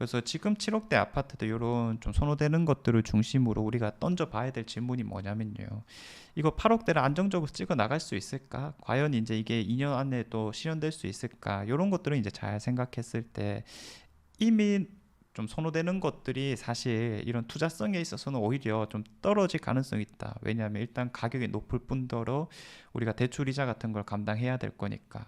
그래서 지금 7억대 아파트도 이런 좀 선호되는 것들을 중심으로 우리가 던져봐야 될 질문이 뭐냐면요. 이거 8억대를 안정적으로 찍어 나갈 수 있을까? 과연 이제 이게 2년 안에 또 실현될 수 있을까? 이런 것들은 이제 잘 생각했을 때 이미 좀 선호되는 것들이 사실 이런 투자성에 있어서는 오히려 좀 떨어질 가능성이 있다. 왜냐하면 일단 가격이 높을 뿐더러 우리가 대출 이자 같은 걸 감당해야 될 거니까.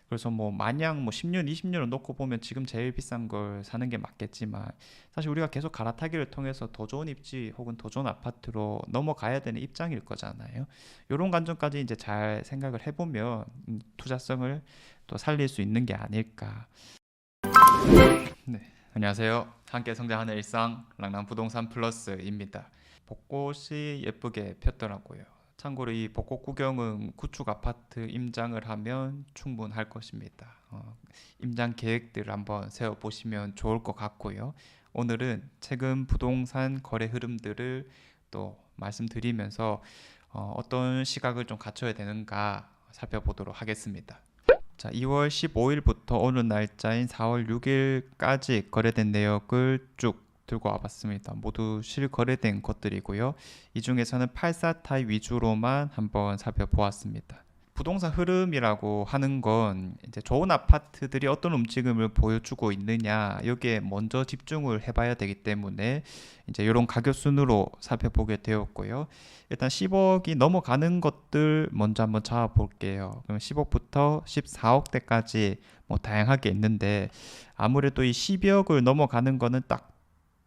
그래서 뭐 마냥 뭐 10년, 20년을 놓고 보면 지금 제일 비싼 걸 사는 게 맞겠지만 사실 우리가 계속 갈아타기를 통해서 더 좋은 입지 혹은 더 좋은 아파트로 넘어가야 되는 입장일 거잖아요. 이런 관점까지 이제 잘 생각을 해보면 투자성을 또 살릴 수 있는 게 아닐까. 네, 안녕하세요. 함께 성장하는 일상 랑랑 부동산 플러스입니다. 벚꽃이 예쁘게 폈더라고요. 참고로 이 벚꽃 구경은 구축 아파트 임장을 하면 충분할 것입니다. 임장 계획들을 한번 세워보시면 좋을 것 같고요. 오늘은 최근 부동산 거래 흐름들을 또 말씀드리면서 어떤 시각을 좀 갖춰야 되는가 살펴보도록 하겠습니다. 자, 2월 15일부터 오늘 날짜인 4월 6일까지 거래된 내역을 쭉 들고 와봤습니다. 모두 실거래된 것들이고요. 이 중에서는 84 타입 위주로만 한번 살펴보았습니다. 부동산 흐름이라고 하는 건 이제 좋은 아파트들이 어떤 움직임을 보여주고 있느냐 여기에 먼저 집중을 해봐야 되기 때문에 이제 이런 가격 순으로 살펴보게 되었고요. 일단 10억이 넘어가는 것들 먼저 한번 잡아볼게요. 그럼 10억부터 14억대까지 뭐 다양하게 있는데 아무래도 이 12억을 넘어가는 거는 딱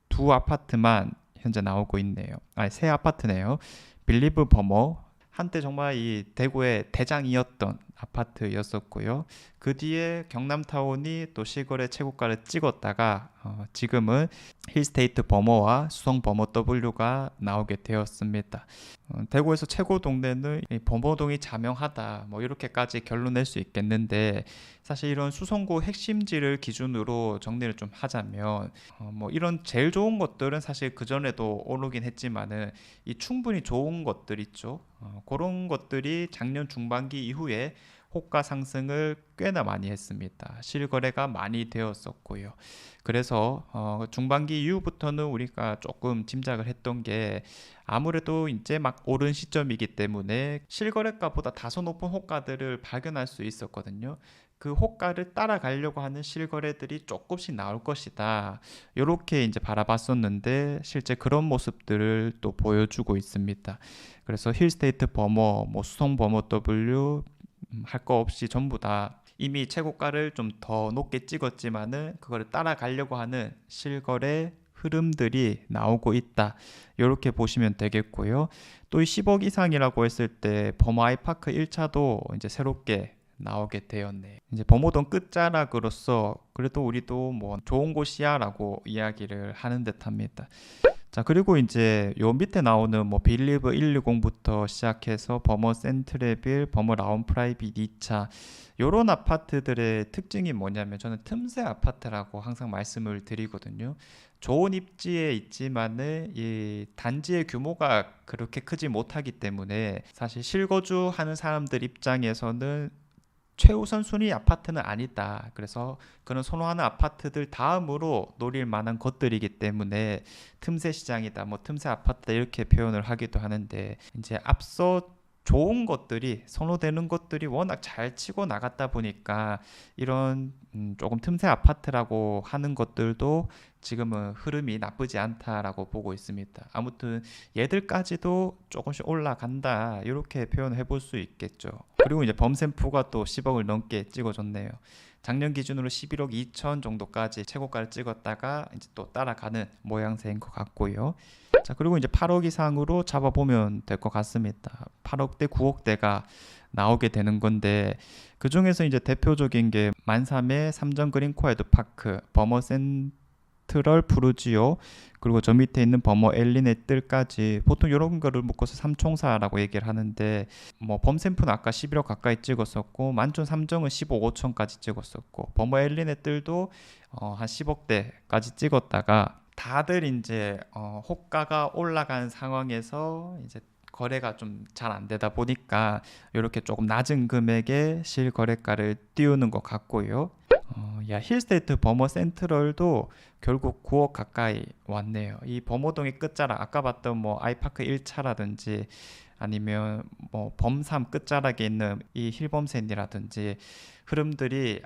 두 아파트만 현재 나오고 있네요. 세 아파트네요. 빌리브 버머 한때 정말 이 대구의 대장이었던 아파트였었고요. 그 뒤에 경남타운이 또 실거래 최고가를 찍었다가 지금은 힐스테이트 버머와 수성 버머 W가 나오게 되었습니다. 대구에서 최고 동네는 이 범어동이 자명하다 뭐 이렇게까지 결론 낼 수 있겠는데 사실 이런 수성구 핵심지를 기준으로 정리를 좀 하자면 뭐 이런 제일 좋은 것들은 사실 그전에도 오르긴 했지만은 이 충분히 좋은 것들 있죠. 그런 것들이 작년 중반기 이후에 호가 상승을 꽤나 많이 했습니다. 실거래가 많이 되었었고요. 그래서 중반기 이후부터는 우리가 조금 짐작을 했던 게 아무래도 이제 막 오른 시점이기 때문에 실거래가보다 다소 높은 호가들을 발견할 수 있었거든요. 그 호가를 따라가려고 하는 실거래들이 조금씩 나올 것이다. 이렇게 이제 바라봤었는데 실제 그런 모습들을 또 보여주고 있습니다. 그래서 힐스테이트 버머, 뭐 수성 버머 W 할 거 없이 전부 다 이미 최고가를 좀 더 높게 찍었지만은 그거를 따라가려고 하는 실거래 흐름들이 나오고 있다. 이렇게 보시면 되겠고요. 또 이 10억 이상이라고 했을 때 버머 아이파크 1차도 이제 새롭게 나오게 되었네. 이제 범호동 끝자락으로서 그래도 우리도 뭐 좋은 곳이야라고 이야기를 하는 듯합니다. 자, 그리고 이제 요 밑에 나오는 뭐 빌리브 120부터 시작해서 버머 센트레빌, 버머 라운 프라이빗 2차 요런 아파트들의 특징이 뭐냐면 저는 틈새 아파트라고 항상 말씀을 드리거든요. 좋은 입지에 있지만은 이 단지의 규모가 그렇게 크지 못하기 때문에 사실 실거주 하는 사람들 입장에서는 최우선 순위 아파트는 아니다. 그래서 그런 선호하는 아파트들 다음으로 노릴 만한 것들이기 때문에 틈새 시장이다, 뭐 틈새 아파트다 이렇게 표현을 하기도 하는데 이제 앞서 좋은 것들이 선호되는 것들이 워낙 잘 치고 나갔다 보니까 이런 조금 틈새 아파트라고 하는 것들도 지금은 흐름이 나쁘지 않다라고 보고 있습니다. 아무튼 얘들까지도 조금씩 올라간다 이렇게 표현해 볼 수 있겠죠. 그리고 이제 범샘프가 또 10억을 넘게 찍어줬네요. 작년 기준으로 11억 2천 정도까지 최고가를 찍었다가 이제 또 따라가는 모양새인 것 같고요. 자, 그리고 이제 8억 이상으로 잡아보면 될 것 같습니다. 8억대, 9억대가 나오게 되는 건데 그 중에서 이제 대표적인 게 만삼의 삼정 그린 코에드 파크, 버머 센트럴 푸르지오, 그리고 저 밑에 있는 버머 엘리네뜰까지 보통 이런 거를 묶어서 삼총사라고 얘기를 하는데 뭐 범샘프는 아까 11억 가까이 찍었었고 만촌 삼정은 15억 5천까지 찍었었고 버머 엘리네뜰도 한 10억대까지 찍었다가 다들 이제 호가가 올라간 상황에서 이제 거래가 좀 잘 안 되다 보니까 이렇게 조금 낮은 금액의 실거래가를 띄우는 것 같고요. 야, 힐스테이트 버머 센트럴도 결국 9억 가까이 왔네요. 이 범호동의 끝자락, 아까 봤던 뭐 아이파크 1차라든지 아니면 뭐 범삼 끝자락에 있는 이 힐범센이라든지 흐름들이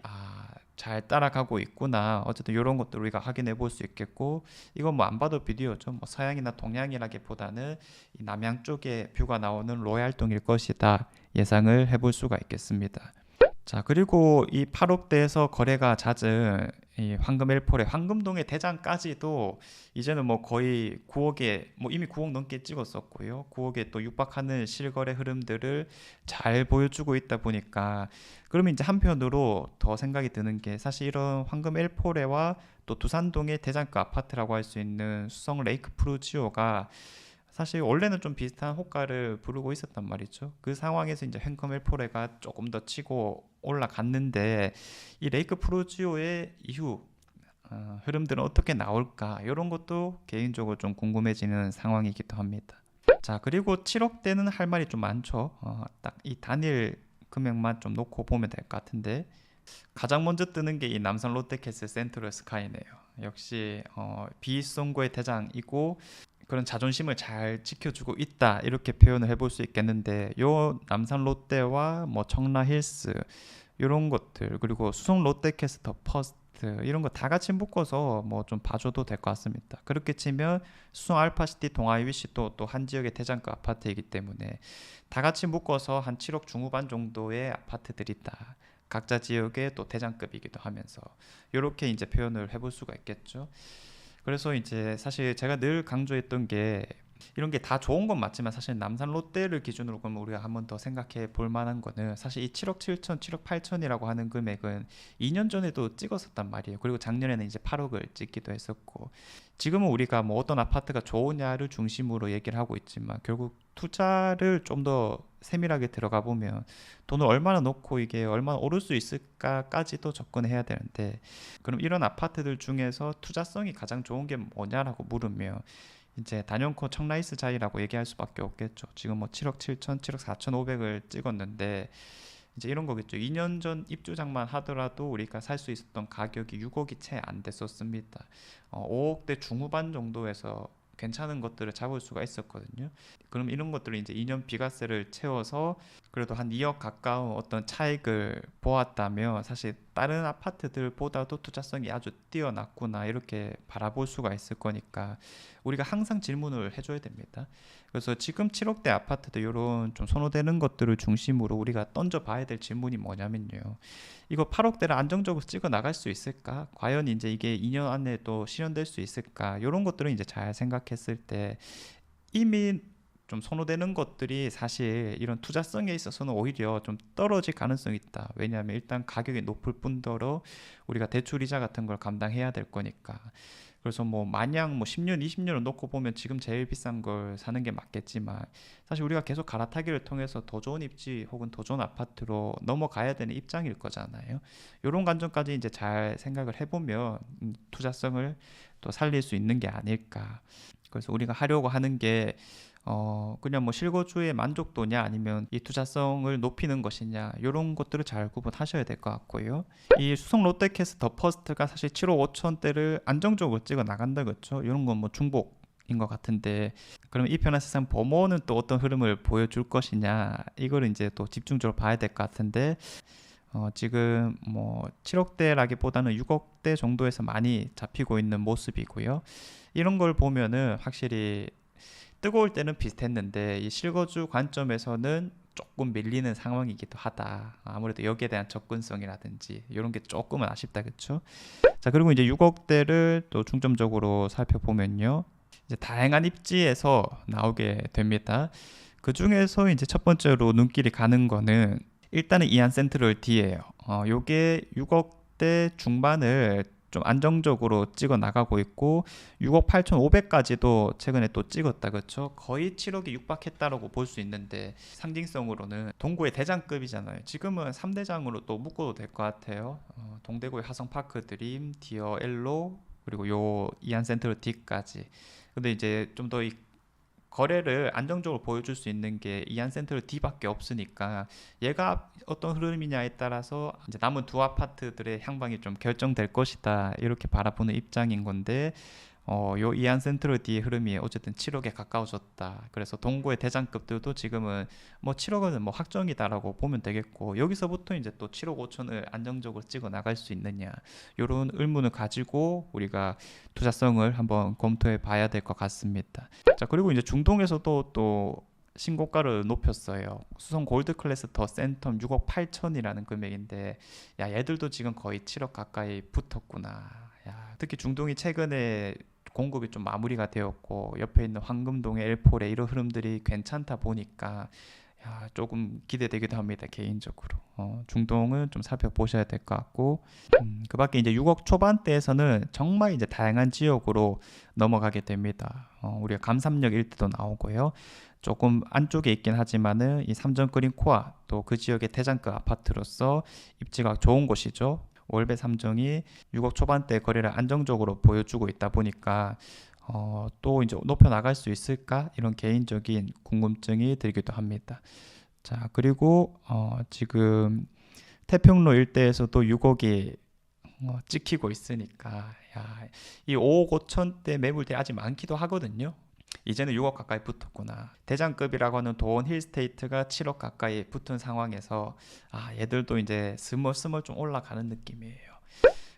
잘 따라가고 있구나. 어쨌든 이런 것들 우리가 확인해 볼 수 있겠고, 이건 뭐 안 봐도 비디오죠. 뭐 서양이나 동양이라기보다는 이 남양 쪽에 뷰가 나오는 로얄동일 것이다 예상을 해볼 수가 있겠습니다. 자, 그리고 이 8억대에서 거래가 잦은 이 황금 엘폴의 황금동의 대장까지도 이제는 뭐 거의 9억에 뭐 이미 9억 넘게 찍었었고요. 9억에 또 육박하는 실거래 흐름들을 잘 보여주고 있다 보니까, 그러면 이제 한편으로 더 생각이 드는 게, 사실 이런 황금 엘포레와 또 두산동의 대장가 아파트라고 할 수 있는 수성 레이크 프루지오가 사실 원래는 좀 비슷한 호가를 부르고 있었단 말이죠. 그 상황에서 이제 횡컴 엘포레가 조금 더 치고 올라갔는데, 이 레이크 프루지오의 이후 흐름들은 어떻게 나올까, 이런 것도 개인적으로 좀 궁금해지는 상황이기도 합니다. 자, 그리고 7억대는 할 말이 좀 많죠. 딱 이 단일 금액만 좀 놓고 보면 될 것 같은데, 가장 먼저 뜨는 게 이 남산 롯데캐슬 센트럴 스카이네요. 역시 비송고의 대장이고 그런 자존심을 잘 지켜주고 있다, 이렇게 표현을 해볼 수 있겠는데, 요 남산 롯데와 뭐 청라 힐스 이런 것들, 그리고 수성 롯데캐슬 더 퍼스트, 이런 거 다 같이 묶어서 뭐 좀 봐줘도 될 것 같습니다. 그렇게 치면 수성 알파시티 동아이위시도 또 한 지역의 대장가 아파트이기 때문에 다 같이 묶어서 한 7억 중후반 정도의 아파트들이다. 각자 지역의 또 대장급이기도 하면서 이렇게 이제 표현을 해볼 수가 있겠죠. 그래서 이제 사실 제가 늘 강조했던 게, 이런 게 다 좋은 건 맞지만 사실 남산 롯데를 기준으로 그러면 우리가 한번 더 생각해 볼 만한 거는, 사실 이 7억 7천, 7억 8천이라고 하는 금액은 2년 전에도 찍었었단 말이에요. 그리고 작년에는 이제 8억을 찍기도 했었고, 지금은 우리가 뭐 어떤 아파트가 좋으냐를 중심으로 얘기를 하고 있지만, 결국 투자를 좀 더 세밀하게 들어가 보면 돈을 얼마나 넣고 이게 얼마나 오를 수 있을까까지도 접근해야 되는데, 그럼 이런 아파트들 중에서 투자성이 가장 좋은 게 뭐냐라고 물으면 이제 단연코 청라이스 자이라고 얘기할 수밖에 없겠죠. 지금 뭐 7억 7천, 7억 4천5백을 찍었는데, 이제 이런 거겠죠. 2년 전 입주장만 하더라도 우리가 살 수 있었던 가격이 6억이 채 안 됐었습니다. 5억대 중후반 정도에서 괜찮은 것들을 잡을 수가 있었거든요. 그럼 이런 것들을 이제 2년 비과세를 채워서 그래도 한 2억 가까운 어떤 차익을 보았다면, 사실 다른 아파트들보다도 투자성이 아주 뛰어났구나, 이렇게 바라볼 수가 있을 거니까 우리가 항상 질문을 해줘야 됩니다. 그래서 지금 7억대 아파트도 이런 좀 선호되는 것들을 중심으로 우리가 던져봐야 될 질문이 뭐냐면요, 이거 8억대를 안정적으로 찍어 나갈 수 있을까? 과연 이제 이게 2년 안에 또 실현될 수 있을까? 이런 것들은 이제 잘 생각했을 때, 이미 좀 선호되는 것들이 사실 이런 투자성에 있어서는 오히려 좀 떨어질 가능성이 있다. 왜냐하면 일단 가격이 높을 뿐더러 우리가 대출 이자 같은 걸 감당해야 될 거니까. 그래서 뭐 마냥 뭐 10년, 20년을 놓고 보면 지금 제일 비싼 걸 사는 게 맞겠지만, 사실 우리가 계속 갈아타기를 통해서 더 좋은 입지 혹은 더 좋은 아파트로 넘어가야 되는 입장일 거잖아요. 이런 관점까지 이제 잘 생각을 해보면 투자성을 또 살릴 수 있는 게 아닐까. 그래서 우리가 하려고 하는 게 그냥 뭐 실거주의 만족도냐 아니면 이 투자성을 높이는 것이냐, 이런 것들을 잘 구분하셔야 될 것 같고요. 이 수성 롯데캐슬 더 퍼스트가 사실 7억 5천대를 안정적으로 찍어 나간다, 그렇죠? 이런 건 뭐 중복인 것 같은데, 그러면 이 편한 세상 버머는 또 어떤 흐름을 보여줄 것이냐, 이거를 이제 또 집중적으로 봐야 될 것 같은데, 지금 뭐 7억대라기보다는 6억대 정도에서 많이 잡히고 있는 모습이고요. 이런 걸 보면은 확실히 뜨거울 때는 비슷했는데 이 실거주 관점에서는 조금 밀리는 상황이기도 하다. 아무래도 여기에 대한 접근성이라든지 이런 게 조금은 아쉽다, 그렇죠? 자, 그리고 이제 6억대를 또 중점적으로 살펴보면요, 이제 다양한 입지에서 나오게 됩니다. 그 중에서 이제 첫 번째로 눈길이 가는 거는 일단은 이안 센트럴 D예요. 요게 6억대 중반을 좀 안정적으로 찍어 나가고 있고, 6억 8,500까지도 최근에 또 찍었다, 그렇죠? 거의 7억이 육박했다라고 볼 수 있는데, 상징성으로는 동구의 대장급이잖아요. 지금은 3대장으로 또 묶어도 될 것 같아요. 동대구의 하성파크 드림, 디어 엘로, 그리고 요 이안 센트럴 D까지. 근데 이제 좀 더 거래를 안정적으로 보여줄 수 있는 게 이안센트럴 D밖에 없으니까 얘가 어떤 흐름이냐에 따라서 이제 남은 두 아파트들의 향방이 좀 결정될 것이다 이렇게 바라보는 입장인 건데 요 이안 센트럴 D의 흐름이 어쨌든 7억에 가까워졌다. 그래서 동구의 대장급들도 지금은 뭐 7억은 뭐 확정이다라고 보면 되겠고 여기서부터 이제 또 7억 5천을 안정적으로 찍어 나갈 수 있느냐 이런 의문을 가지고 우리가 투자성을 한번 검토해 봐야 될 것 같습니다. 자 그리고 이제 중동에서도 또 신고가를 높였어요. 수성 골드 클래스 더 센텀 6억 8천이라는 금액인데 야 얘들도 지금 거의 7억 가까이 붙었구나. 야, 특히 중동이 최근에 공급이 좀 마무리가 되었고 옆에 있는 황금동의 엘폴의 이런 흐름들이 괜찮다 보니까 야, 조금 기대되기도 합니다 개인적으로. 중동은 좀 살펴보셔야 될 것 같고 그 밖에 이제 6억 초반대에서는 정말 이제 다양한 지역으로 넘어가게 됩니다. 우리가 감삼역 일대도 나오고요. 조금 안쪽에 있긴 하지만은 이 삼정그린 코아 또 그 지역의 대장급 아파트로서 입지가 좋은 곳이죠. 월배 삼정이 6억 초반대 거래를 안정적으로 보여주고 있다 보니까 또 이제 높여 나갈 수 있을까 이런 개인적인 궁금증이 들기도 합니다. 자 그리고 지금 태평로 일대에서도 6억이 찍히고 있으니까 야, 이 5억 5천대 매물대 아직 많기도 하거든요. 이제는 6억 가까이 붙었구나. 대장급이라고 하는 도원 힐스테이트가 7억 가까이 붙은 상황에서 얘들도 이제 스멀스멀 좀 올라가는 느낌이에요.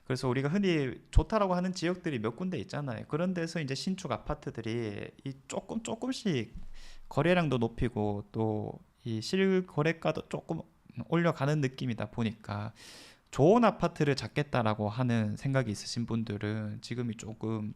그래서 우리가 흔히 좋다라고 하는 지역들이 몇 군데 있잖아요. 그런 데서 이제 신축 아파트들이 이 조금씩 거래량도 높이고 또 이 실거래가도 조금 올려가는 느낌이다 보니까 좋은 아파트를 잡겠다라고 하는 생각이 있으신 분들은 지금이 조금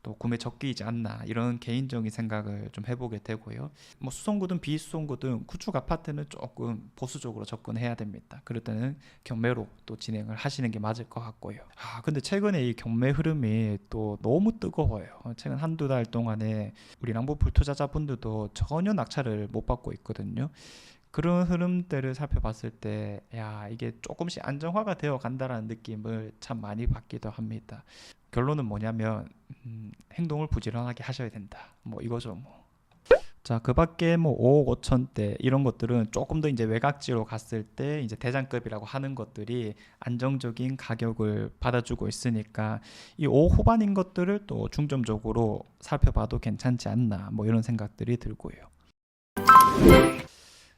또 구매 적기이지 않나 이런 개인적인 생각을 좀 해보게 되고요. 뭐 수성구든 비수성구든 구축 아파트는 조금 보수적으로 접근해야 됩니다. 그럴 때는 경매로 또 진행을 하시는 게 맞을 것 같고요. 근데 최근에 이 경매 흐름이 또 너무 뜨거워요. 최근 한두 달 동안에 우리 랑부풀 투자자분들도 전혀 낙찰을 못 받고 있거든요. 그런 흐름들을 살펴봤을 때, 야, 이게 조금씩 안정화가 되어 간다라는 느낌을 참 많이 받기도 합니다. 결론은 뭐냐면, 행동을 부지런하게 하셔야 된다. 뭐 이거죠, 뭐. 자, 그 밖에 뭐 5억 5천대 이런 것들은 조금 더 이제 외곽지로 갔을 때 이제 대장급이라고 하는 것들이 안정적인 가격을 받아주고 있으니까 이 5억 후반인 것들을 또 중점적으로 살펴봐도 괜찮지 않나 뭐 이런 생각들이 들고요.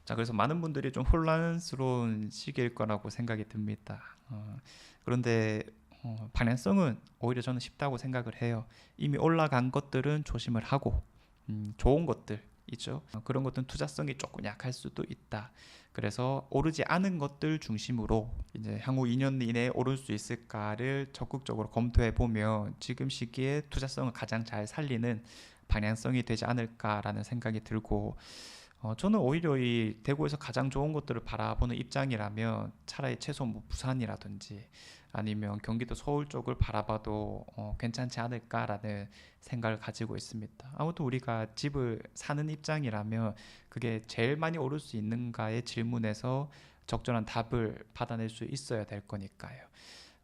자, 그래서 많은 분들이 좀 혼란스러운 시기일 거라고 생각이 듭니다. 그런데 방향성은 오히려 저는 쉽다고 생각을 해요. 이미 올라간 것들은 조심을 하고 좋은 것들 있죠. 그런 것들은 투자성이 조금 약할 수도 있다. 그래서 오르지 않은 것들 중심으로 이제 향후 2년 이내에 오를 수 있을까를 적극적으로 검토해 보면 지금 시기에 투자성을 가장 잘 살리는 방향성이 되지 않을까라는 생각이 들고 저는 오히려 이 대구에서 가장 좋은 것들을 바라보는 입장이라면 차라리 최소 뭐 부산이라든지 아니면 경기도 서울 쪽을 바라봐도 괜찮지 않을까라는 생각을 가지고 있습니다. 아무튼 우리가 집을 사는 입장이라면 그게 제일 많이 오를 수 있는가의 질문에서 적절한 답을 받아낼 수 있어야 될 거니까요.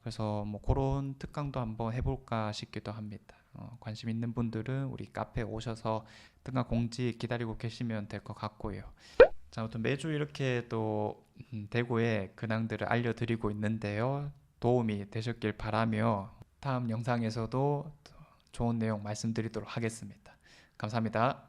그래서 뭐 그런 특강도 한번 해볼까 싶기도 합니다. 관심 있는 분들은 우리 카페에 오셔서 특강 공지 기다리고 계시면 될 것 같고요. 자, 아무튼 매주 이렇게 또 대구의 근황들을 알려드리고 있는데요. 도움이 되셨길 바라며 다음 영상에서도 좋은 내용 말씀드리도록 하겠습니다. 감사합니다.